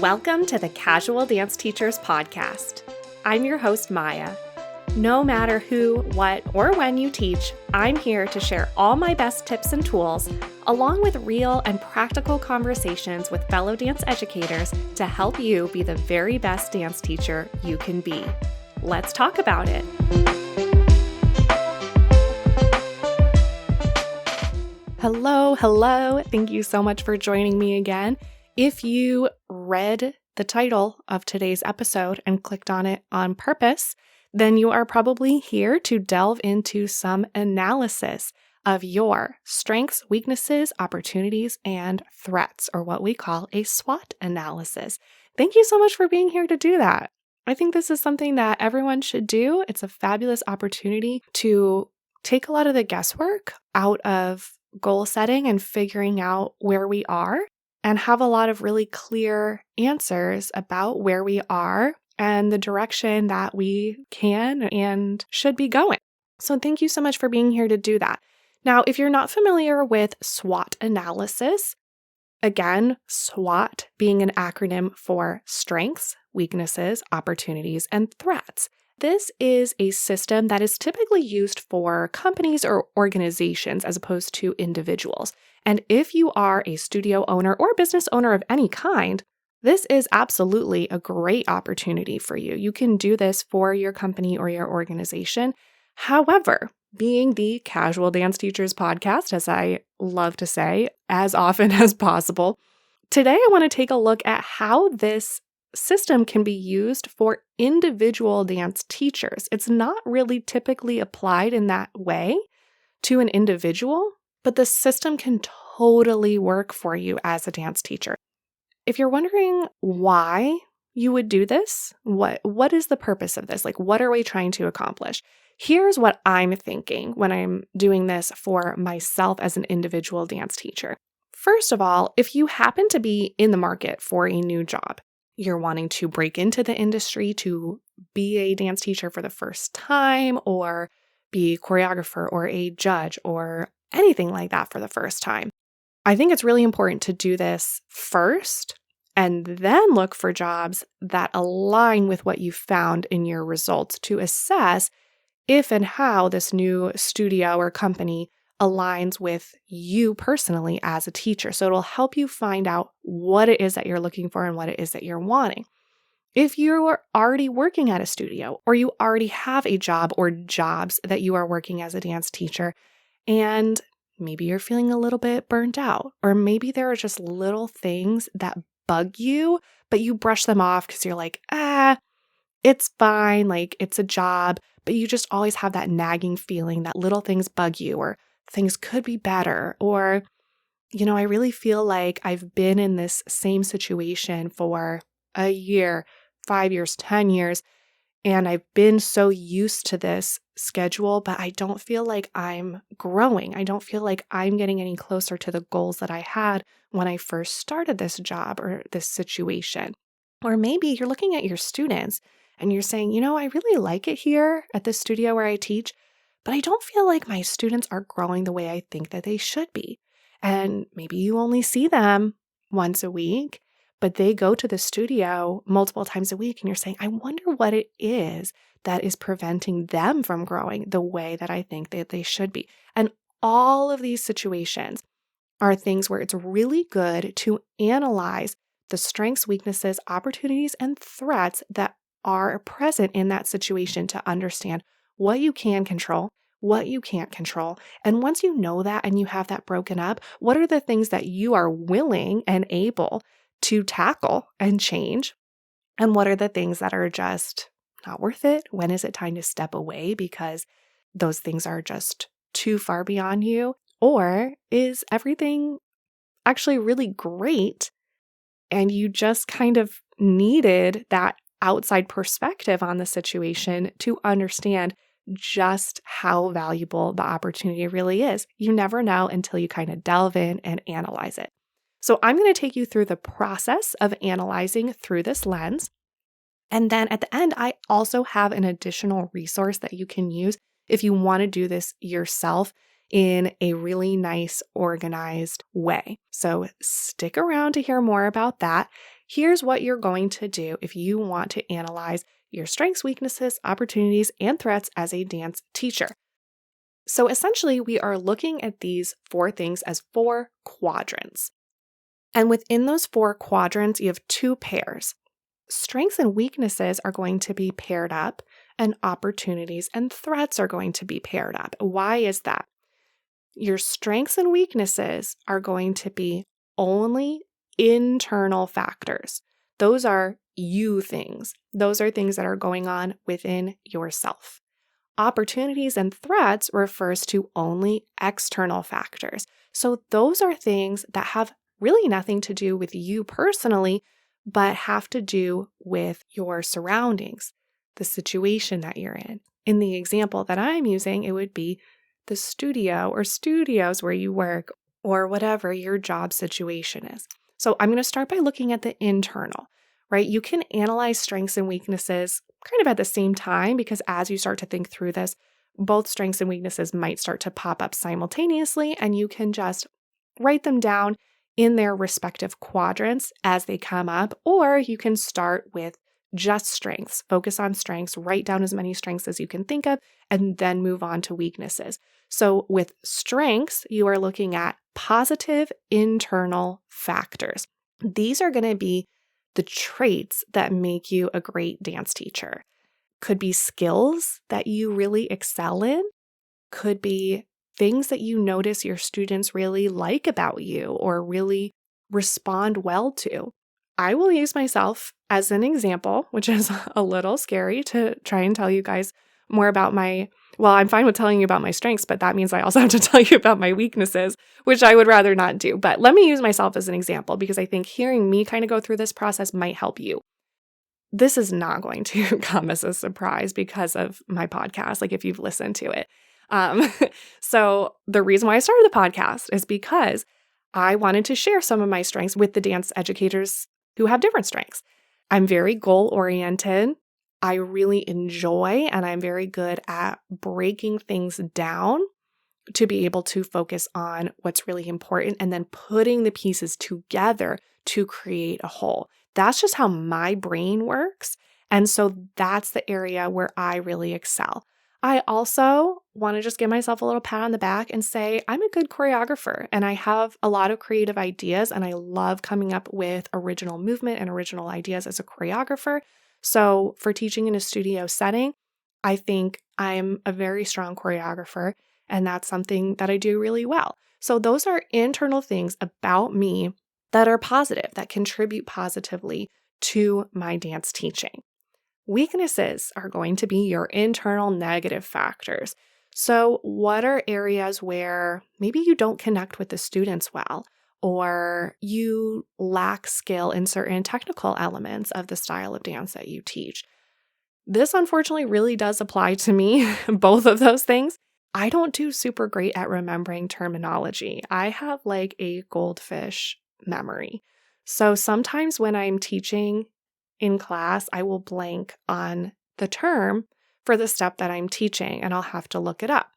Welcome to the Casual Dance Teachers Podcast. I'm your host, Maya. No matter who, what, or when you teach, I'm here to share all my best tips and tools, along with real and practical conversations with fellow dance educators to help you be the very best dance teacher you can be. Let's talk about it. Hello. Thank you so much for joining me again. If you read the title of today's episode and clicked on it on purpose, then you are probably here to delve into some analysis of your strengths, weaknesses, opportunities, and threats, or what we call a SWOT analysis. Thank you so much for being here to do that. I think this is something that everyone should do. It's a fabulous opportunity to take a lot of the guesswork out of goal setting and figuring out where we are, and have a lot of really clear answers about where we are and the direction that we can and should be going. So thank you so much for being here to do that. Now, if you're not familiar with SWOT analysis, again, SWOT being an acronym for strengths, weaknesses, opportunities, and threats. This is a system that is typically used for companies or organizations as opposed to individuals. And if you are a studio owner or business owner of any kind, this is absolutely a great opportunity for you. You can do this for your company or your organization. However, being the Casual Dance Teachers Podcast, as I love to say, as often as possible, today I want to take a look at how this system can be used for individual dance teachers. It's not really typically applied in that way to an individual, but the system can totally work for you as a dance teacher. If you're wondering why you would do this, what is the purpose of this? Like, what are we trying to accomplish? Here's what I'm thinking when I'm doing this for myself as an individual dance teacher. First of all, if you happen to be in the market for a new job, you're wanting to break into the industry to be a dance teacher for the first time, or be a choreographer or a judge or anything like that for the first time, I think it's really important to do this first and then look for jobs that align with what you found in your results to assess if and how this new studio or company aligns with you personally as a teacher. So it'll help you find out what it is that you're looking for and what it is that you're wanting. If you are already working at a studio, or you already have a job or jobs that you are working as a dance teacher, and maybe you're feeling a little bit burnt out, or maybe there are just little things that bug you, but you brush them off because you're like, it's fine, like it's a job, but you just always have that nagging feeling that little things bug you, or things could be better, or, I really feel like I've been in this same situation for a year, 5 years, 10 years, and I've been so used to this schedule, but I don't feel like I'm growing. I don't feel like I'm getting any closer to the goals that I had when I first started this job or this situation. Or maybe you're looking at your students and you're saying, I really like it here at this studio where I teach, but I don't feel like my students are growing the way I think that they should be. And maybe you only see them once a week, but they go to the studio multiple times a week, and you're saying, I wonder what it is that is preventing them from growing the way that I think that they should be. And all of these situations are things where it's really good to analyze the strengths, weaknesses, opportunities, and threats that are present in that situation to understand what you can control, what you can't control. And once you know that and you have that broken up, what are the things that you are willing and able to tackle and change? And what are the things that are just not worth it? When is it time to step away because those things are just too far beyond you? Or is everything actually really great and you just kind of needed that outside perspective on the situation to understand just how valuable the opportunity really is? You never know until you kind of delve in and analyze it. So I'm going to take you through the process of analyzing through this lens. And then at the end, I also have an additional resource that you can use if you want to do this yourself in a really nice, organized way. So stick around to hear more about that. here's what you're going to do if you want to analyze your strengths, weaknesses, opportunities, and threats as a dance teacher. So essentially, we are looking at these 4 things as 4 quadrants. And within those 4 quadrants, you have 2 pairs. Strengths and weaknesses are going to be paired up, and opportunities and threats are going to be paired up. Why is that? Your strengths and weaknesses are going to be only internal factors. Those are you things. Those are things that are going on within yourself. Opportunities and threats refers to only external factors. So those are things that have really nothing to do with you personally, but have to do with your surroundings, the situation that you're in. In the example that I'm using, it would be the studio or studios where you work or whatever your job situation is. So I'm going to start by looking at the internal, right? You can analyze strengths and weaknesses kind of at the same time because as you start to think through this, both strengths and weaknesses might start to pop up simultaneously, and you can just write them down in their respective quadrants as they come up, or you can start with just strengths, focus on strengths, write down as many strengths as you can think of, and then move on to weaknesses. So with strengths, you are looking at positive internal factors. These are going to be the traits that make you a great dance teacher. Could be skills that you really excel in, could be things that you notice your students really like about you or really respond well to. I will use myself as an example, which is a little scary to try and tell you guys more about I'm fine with telling you about my strengths, but that means I also have to tell you about my weaknesses, which I would rather not do. But let me use myself as an example because I think hearing me kind of go through this process might help you. This is not going to come as a surprise because of my podcast, like if you've listened to it. So the reason why I started the podcast is because I wanted to share some of my strengths with the dance educators who have different strengths. I'm very goal-oriented. I really enjoy and I'm very good at breaking things down to be able to focus on what's really important and then putting the pieces together to create a whole. That's just how my brain works. And so that's the area where I really excel. I also want to just give myself a little pat on the back and say I'm a good choreographer and I have a lot of creative ideas and I love coming up with original movement and original ideas as a choreographer. So for teaching in a studio setting, I think I'm a very strong choreographer and that's something that I do really well. So those are internal things about me that are positive, that contribute positively to my dance teaching. Weaknesses are going to be your internal negative factors. So what are areas where maybe you don't connect with the students well, or you lack skill in certain technical elements of the style of dance that you teach? This unfortunately really does apply to me, both of those things. I don't do super great at remembering terminology. I have like a goldfish memory. So sometimes when I'm teaching in class, I will blank on the term for the step that I'm teaching and I'll have to look it up.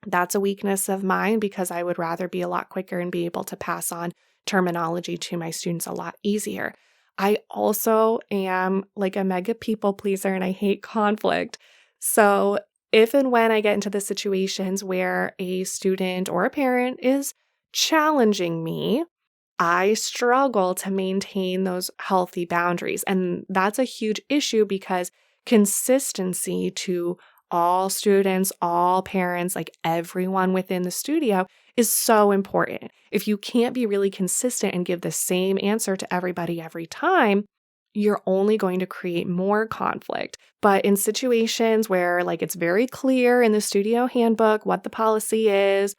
That's a weakness of mine because I would rather be a lot quicker and be able to pass on terminology to my students a lot easier. I also am like a mega people pleaser and I hate conflict. So if and when I get into the situations where a student or a parent is challenging me, I struggle to maintain those healthy boundaries. And that's a huge issue because consistency to all students, all parents, like everyone within the studio is so important. If you can't be really consistent and give the same answer to everybody every time, you're only going to create more conflict. But in situations where like it's very clear in the studio handbook what the policy is,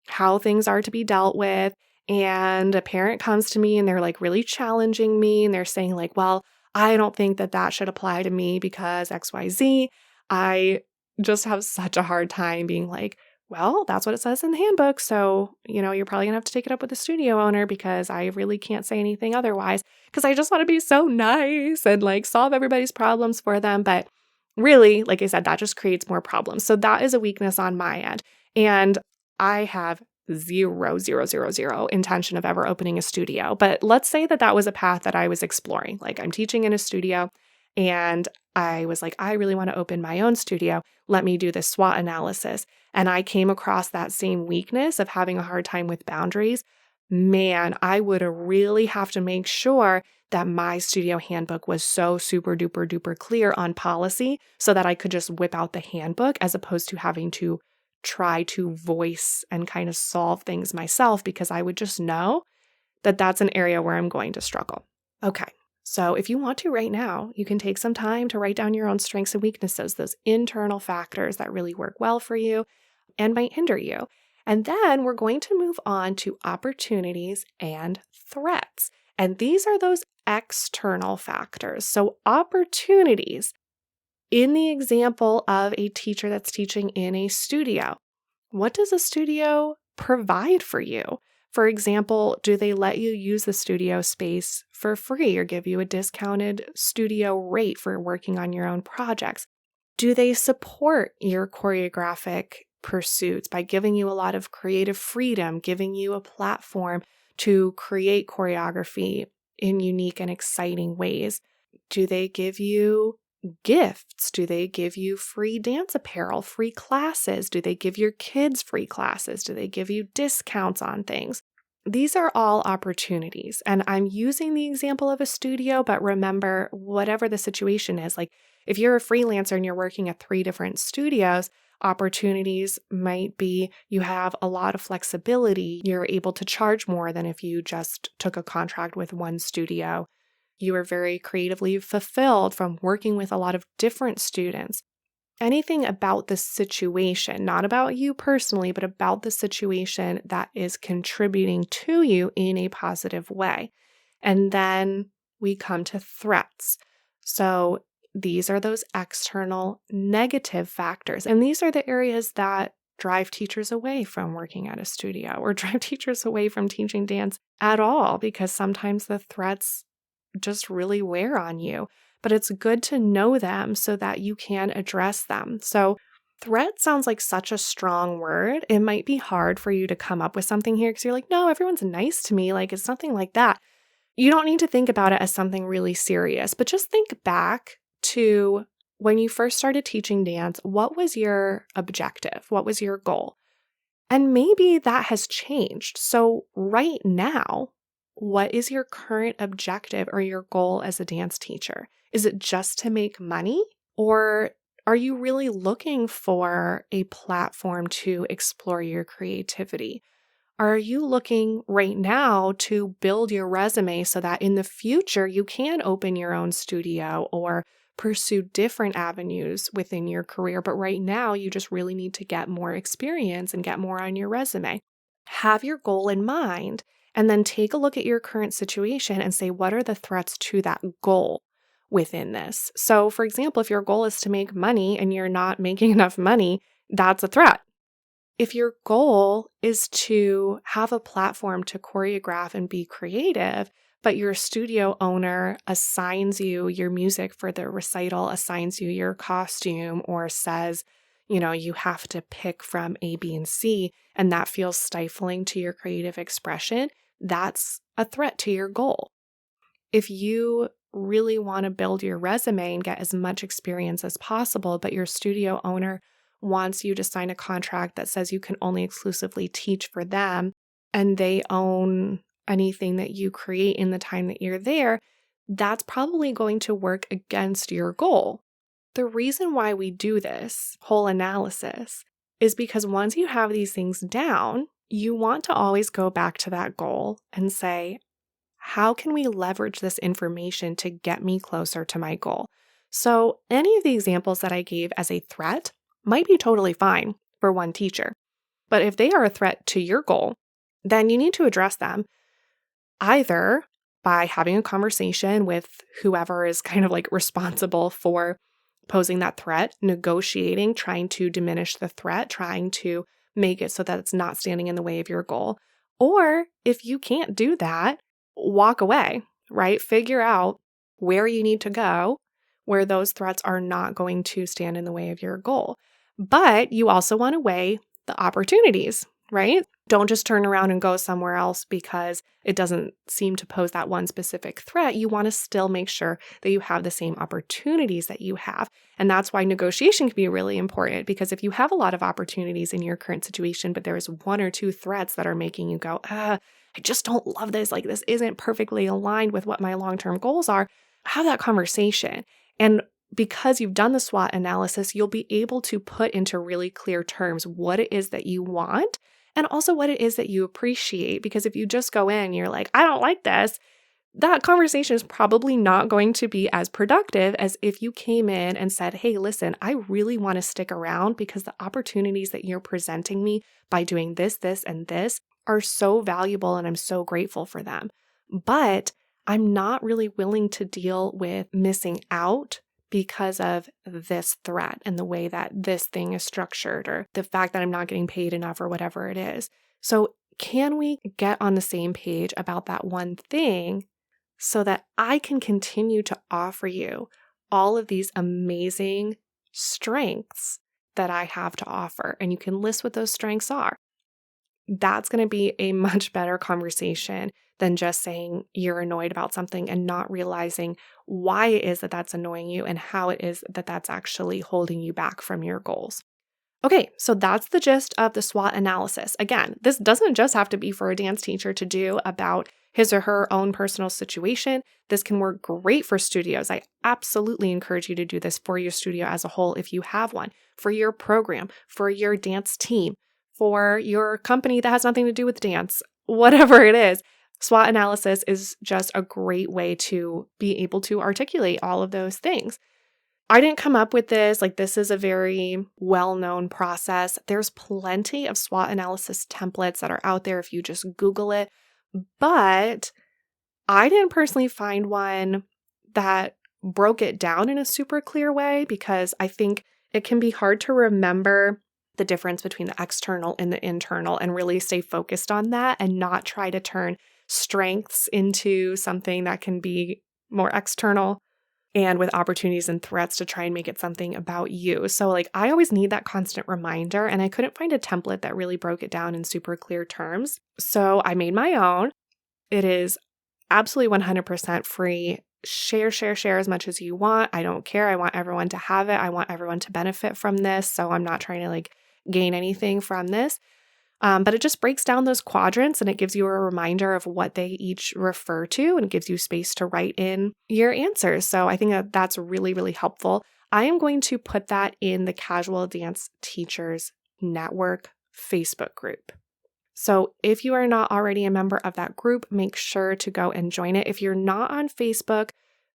how things are to be dealt with, and a parent comes to me and they're like really challenging me and they're saying like, well, I don't think that should apply to me because XYZ. I just have such a hard time being like, well, that's what it says in the handbook. So, you're probably gonna have to take it up with the studio owner because I really can't say anything otherwise because I just want to be so nice and like solve everybody's problems for them. But really, like I said, that just creates more problems. So that is a weakness on my end. And I have zero intention of ever opening a studio. But let's say that was a path that I was exploring. Like, I'm teaching in a studio and I was like, I really want to open my own studio. Let me do this SWOT analysis. And I came across that same weakness of having a hard time with boundaries. Man, I would really have to make sure that my studio handbook was so super duper duper clear on policy so that I could just whip out the handbook as opposed to having to try to voice and kind of solve things myself, because I would just know that that's an area where I'm going to struggle. Okay. So if you want to right now, you can take some time to write down your own strengths and weaknesses, those internal factors that really work well for you and might hinder you. And then we're going to move on to opportunities and threats. And these are those external factors. So opportunities, in the example of a teacher that's teaching in a studio, what does a studio provide for you? For example, do they let you use the studio space for free or give you a discounted studio rate for working on your own projects? Do they support your choreographic pursuits by giving you a lot of creative freedom, giving you a platform to create choreography in unique and exciting ways? Do they give you gifts? Do they give you free dance apparel, free classes? Do they give your kids free classes? Do they give you discounts on things? These are all opportunities. And I'm using the example of a studio, but remember, whatever the situation is, like if you're a freelancer and you're working at 3 different studios, opportunities might be you have a lot of flexibility. You're able to charge more than if you just took a contract with one studio. You are very creatively fulfilled from working with a lot of different students. Anything about the situation, not about you personally, but about the situation that is contributing to you in a positive way. And then we come to threats. So these are those external negative factors. And these are the areas that drive teachers away from working at a studio or drive teachers away from teaching dance at all, because sometimes the threats just really wear on you. But it's good to know them so that you can address them. So threat sounds like such a strong word. It might be hard for you to come up with something here because you're like, no, everyone's nice to me. Like, it's nothing like that. You don't need to think about it as something really serious, but just think back to when you first started teaching dance. What was your objective? What was your goal? And maybe that has changed. So right now, what is your current objective or your goal as a dance teacher? Is it just to make money? Or are you really looking for a platform to explore your creativity? Are you looking right now to build your resume so that in the future you can open your own studio or pursue different avenues within your career? But right now you just really need to get more experience and get more on your resume. Have your goal in mind. And then take a look at your current situation and say, what are the threats to that goal within this? So, for example, if your goal is to make money and you're not making enough money, that's a threat. If your goal is to have a platform to choreograph and be creative, but your studio owner assigns you your music for the recital, assigns you your costume, or says, you have to pick from A, B, and C, and that feels stifling to your creative expression, that's a threat to your goal. If you really want to build your resume and get as much experience as possible, but your studio owner wants you to sign a contract that says you can only exclusively teach for them, and they own anything that you create in the time that you're there, that's probably going to work against your goal. The reason why we do this whole analysis is because once you have these things down, you want to always go back to that goal and say, how can we leverage this information to get me closer to my goal? So any of the examples that I gave as a threat might be totally fine for one teacher. But if they are a threat to your goal, then you need to address them either by having a conversation with whoever is kind of like responsible for posing that threat, negotiating, trying to diminish the threat, trying to make it so that it's not standing in the way of your goal. Or if you can't do that, walk away, right? Figure out where you need to go, where those threats are not going to stand in the way of your goal. But you also want to weigh the opportunities, right? Don't just turn around and go somewhere else because it doesn't seem to pose that one specific threat. You want to still make sure that you have the same opportunities that you have. And that's why negotiation can be really important, because if you have a lot of opportunities in your current situation, but there's one or two threats that are making you go, I just don't love this. Like, this isn't perfectly aligned with what my long-term goals are. Have that conversation. And because you've done the SWOT analysis, you'll be able to put into really clear terms what it is that you want and also what it is that you appreciate. Because if you just go in, you're like, I don't like this, that conversation is probably not going to be as productive as if you came in and said, hey, listen, I really want to stick around because the opportunities that you're presenting me by doing this, this, and this are so valuable and I'm so grateful for them. But I'm not really willing to deal with missing out because of this threat and the way that this thing is structured, or the fact that I'm not getting paid enough, or whatever it is. So can we get on the same page about that one thing so that I can continue to offer you all of these amazing strengths that I have to offer? And you can list what those strengths are. That's going to be a much better conversation than just saying you're annoyed about something and not realizing why it is that that's annoying you and how it is that that's actually holding you back from your goals. Okay, so that's the gist of the SWOT analysis. Again, this doesn't just have to be for a dance teacher to do about his or her own personal situation. This can work great for studios. I absolutely encourage you to do this for your studio as a whole if you have one, for your program, for your dance team, for your company that has nothing to do with dance, whatever it is. SWOT analysis is just a great way to be able to articulate all of those things. I didn't come up with this. Like, this is a very well-known process. There's plenty of SWOT analysis templates that are out there if you just Google it. But I didn't personally find one that broke it down in a super clear way, because I think it can be hard to remember the difference between the external and the internal and really stay focused on that and not try to turn strengths into something that can be more external, and with opportunities and threats to try and make it something about you. So like, I always need that constant reminder, and I couldn't find a template that really broke it down in super clear terms. So I made my own. It is absolutely 100% free. Share as much as you want. I don't care. I want everyone to have it. I want everyone to benefit from this. So I'm not trying to gain anything from this. But it just breaks down those quadrants, and it gives you a reminder of what they each refer to, and it gives you space to write in your answers. So I think that that's really, really helpful. I am going to put that in the Casual Dance Teachers Network Facebook group. So if you are not already a member of that group, make sure to go and join it. If you're not on Facebook,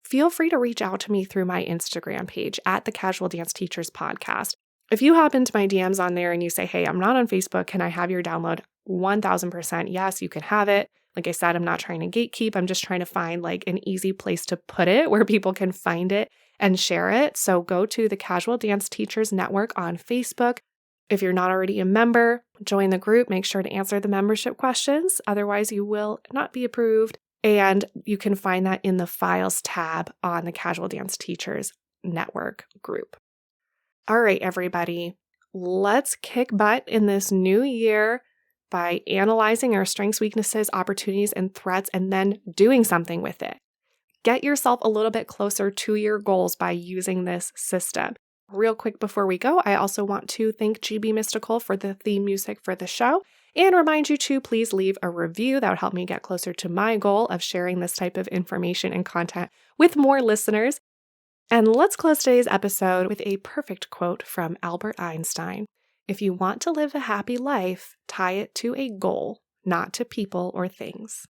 feel free to reach out to me through my Instagram page at the Casual Dance Teachers Podcast. If you hop into my DMs on there and you say, hey, I'm not on Facebook, can I have your download? 1000% yes, you can have it. Like I said, I'm not trying to gatekeep. I'm just trying to find an easy place to put it where people can find it and share it. So go to the Casual Dance Teachers Network on Facebook. If you're not already a member, join the group. Make sure to answer the membership questions. Otherwise, you will not be approved. And you can find that in the Files tab on the Casual Dance Teachers Network group. All right, everybody, let's kick butt in this new year by analyzing our strengths, weaknesses, opportunities, and threats, and then doing something with it. Get yourself a little bit closer to your goals by using this system. Real quick before we go, I also want to thank GB Mystical for the theme music for the show, and remind you to please leave a review. That would help me get closer to my goal of sharing this type of information and content with more listeners. And let's close today's episode with a perfect quote from Albert Einstein. If you want to live a happy life, tie it to a goal, not to people or things.